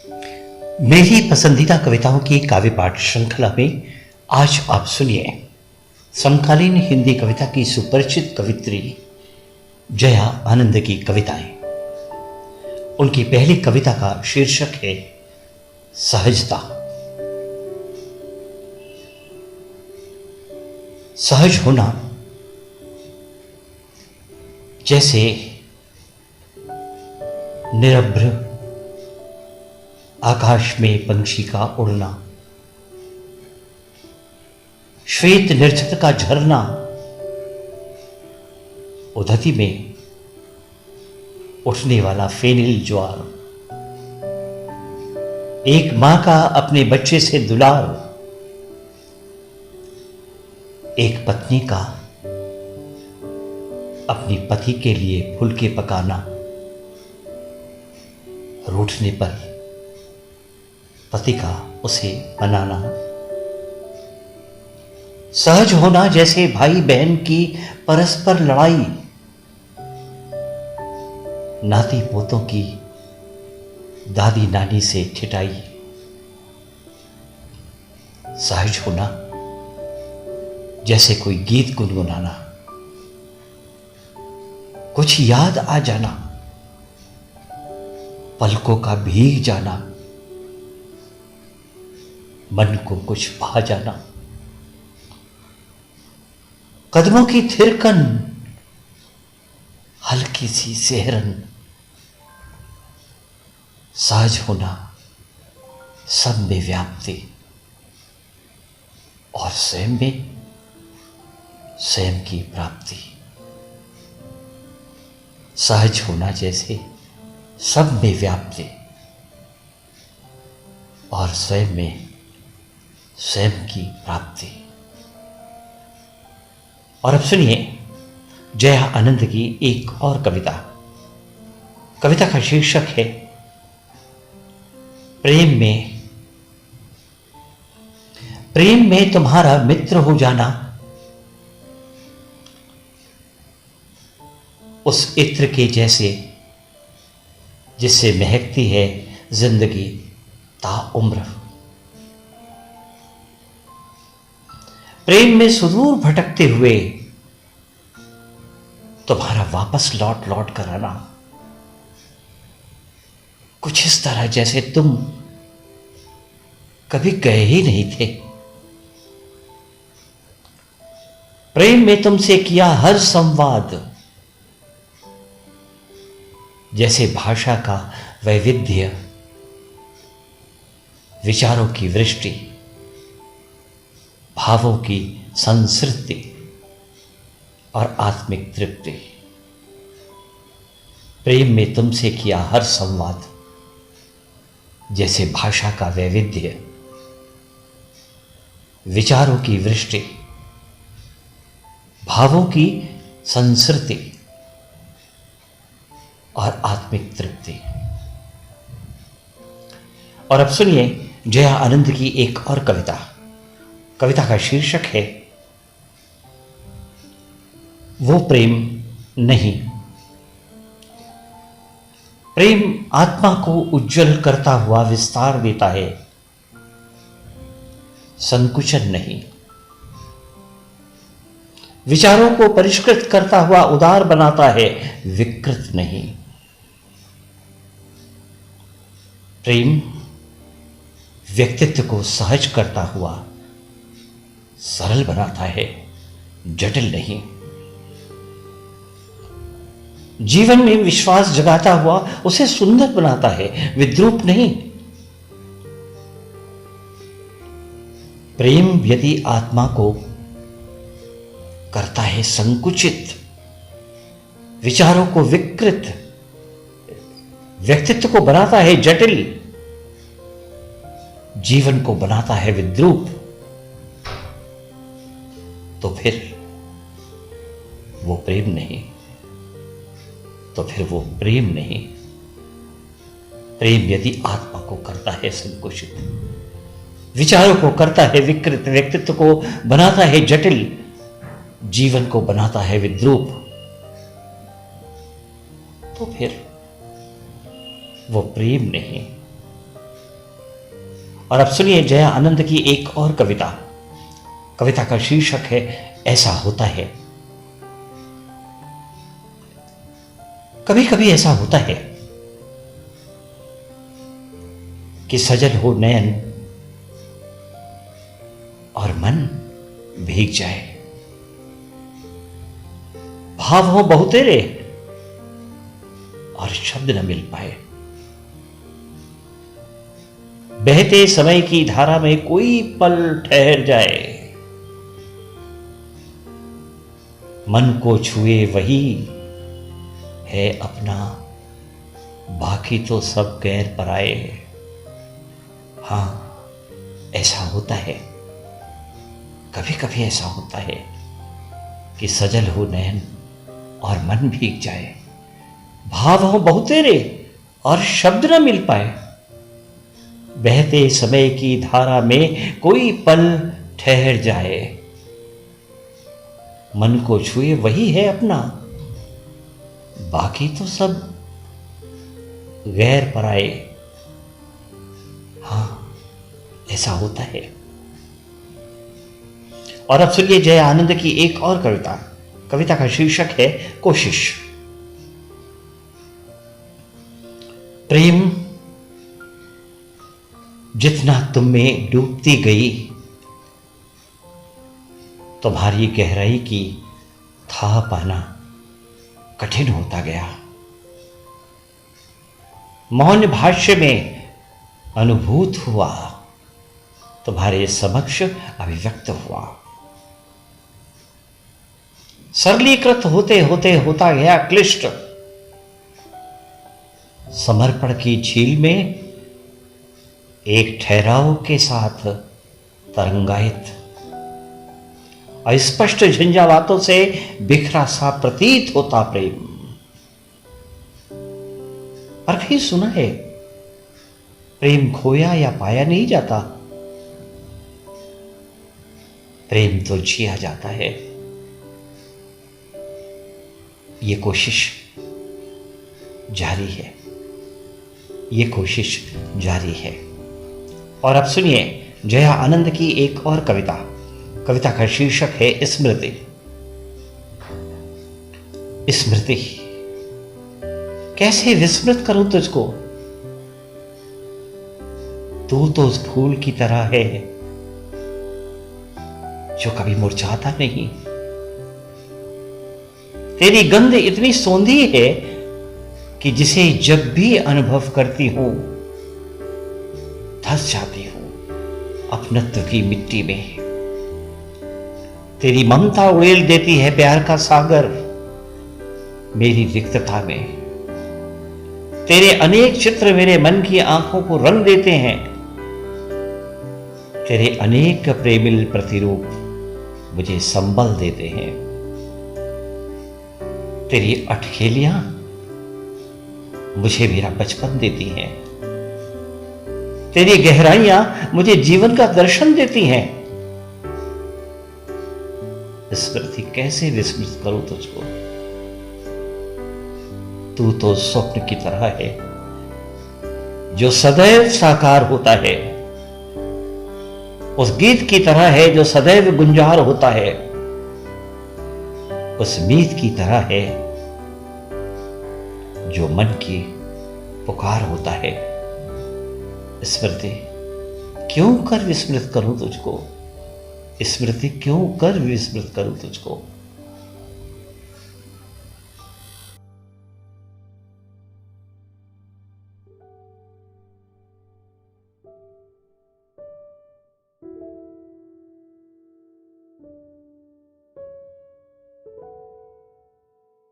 मेरी पसंदीदा कविताओं की काव्य पाठ श्रृंखला में आज आप सुनिए समकालीन हिंदी कविता की सुपरिचित कवित्री जया आनंद की कविताएं। उनकी पहली कविता का शीर्षक है सहजता। सहज होना जैसे निरभ्र आकाश में पंछी का उड़ना, श्वेत निर्झर का झरना, उदती में उठने वाला फेनिल ज्वार, एक मां का अपने बच्चे से दुलार, एक पत्नी का अपनी पति के लिए फुलके पकाना, रूठने पर पति का उसे मनाना। सहज होना जैसे भाई बहन की परस्पर लड़ाई, नाती पोतों की दादी नानी से ठिठाई। सहज होना जैसे कोई गीत गुनगुनाना, कुछ याद आ जाना, पलकों का भीग जाना, मन को कुछ भा जाना, कदमों की थिरकन, हल्की सी सेहरन। सहज होना सब में व्याप्ति और स्वयं में स्वयं की प्राप्ति। सहज होना जैसे सब में व्याप्ति और स्वयं में स्वयं की प्राप्ति। और अब सुनिए जया आनंद की एक और कविता। कविता का शीर्षक है प्रेम में। प्रेम में तुम्हारा मित्र हो जाना, उस इत्र के जैसे जिससे महकती है जिंदगी ताउम्र। प्रेम में सुदूर भटकते हुए तुम्हारा वापस लौट लौट कर आना, कुछ इस तरह जैसे तुम कभी गए ही नहीं थे। प्रेम में तुमसे किया हर संवाद जैसे भाषा का वैविध्य, विचारों की वृष्टि, भावों की संस्कृति और आत्मिक तृप्ति। प्रेम में तुमसे किया हर संवाद जैसे भाषा का वैविध्य, विचारों की वृष्टि, भावों की संस्कृति और आत्मिक तृप्ति। और अब सुनिए जया आनंद की एक और कविता। कविता का शीर्षक है वो प्रेम नहीं। प्रेम आत्मा को उज्जवल करता हुआ विस्तार देता है, संकुचन नहीं। विचारों को परिष्कृत करता हुआ उदार बनाता है, विकृत नहीं। प्रेम व्यक्तित्व को सहज करता हुआ सरल बनाता है, जटिल नहीं। जीवन में विश्वास जगाता हुआ उसे सुंदर बनाता है, विद्रूप नहीं। प्रेम यदि आत्मा को करता है संकुचित, विचारों को विकृत, व्यक्तित्व को बनाता है जटिल, जीवन को बनाता है विद्रूप, तो फिर वो प्रेम नहीं। तो फिर वो प्रेम नहीं। प्रेम यदि आत्मा को करता है संकुचित, विचारों को करता है विकृत, व्यक्तित्व को बनाता है जटिल, जीवन को बनाता है विद्रूप, तो फिर वो प्रेम नहीं, और अब सुनिए जया आनंद की एक और कविता। कविता का शीर्षक है ऐसा होता है। कभी कभी ऐसा होता है कि सजल हो नयन और मन भीग जाए, भाव हो बहुतेरे और शब्द न मिल पाए। बहते समय की धारा में कोई पल ठहर जाए, मन को छुए वही है अपना, बाकी तो सब गैर पराए। हां, ऐसा होता है, कभी कभी ऐसा होता है कि सजल हो नयन और मन भीग जाए, भाव हो बहुतेरे और शब्द न मिल पाए। बहते समय की धारा में कोई पल ठहर जाए, मन को छुए वही है अपना, बाकी तो सब गैर पराए। हां, ऐसा होता है। और अब सुनिए जया आनंद की एक और कविता। कविता का शीर्षक है कोशिश। प्रेम जितना तुम में डूबती गई, तुम्हारी गहराई की था पाना कठिन होता गया। मौन भाष्य में अनुभूत हुआ, तुम्हारे समक्ष अभिव्यक्त हुआ। सरलीकृत होते होते होता गया क्लिष्ट, समर्पण की झील में एक ठहराव के साथ तरंगायित, अस्पष्ट झंझावातों से बिखरा सा प्रतीत होता प्रेम। पर भी सुना है, प्रेम खोया या पाया नहीं जाता, प्रेम तो जिया जाता है। ये कोशिश जारी है, ये कोशिश जारी है। और अब सुनिए जया आनंद की एक और कविता। कविता का शीर्षक है स्मृति। स्मृति, कैसे विस्मृत करूं तुझको, तू तो उस फूल की तरह है जो कभी मुरझाता नहीं। तेरी गंध इतनी सौंधी है कि जिसे जब भी अनुभव करती हूं धंस जाती हूं अपनत्व की मिट्टी में। तेरी ममता उड़ेल देती है प्यार का सागर मेरी रिक्तता में। तेरे अनेक चित्र मेरे मन की आंखों को रंग देते हैं। तेरे अनेक प्रेमिल प्रतिरूप मुझे संबल देते हैं। तेरी अटखेलियां मुझे मेरा बचपन देती हैं। तेरी गहराइयां मुझे जीवन का दर्शन देती हैं। स्मृति, कैसे विस्मृत करूं तुझको, तू तो स्वप्न की तरह है जो सदैव साकार होता है, उस गीत की तरह है जो सदैव गुंजार होता है, उस मीत की तरह है जो मन की पुकार होता है। स्मृति, क्यों कर विस्मृत करूं तुझको, स्मृति क्यों कर विस्मृत करूं तुझको।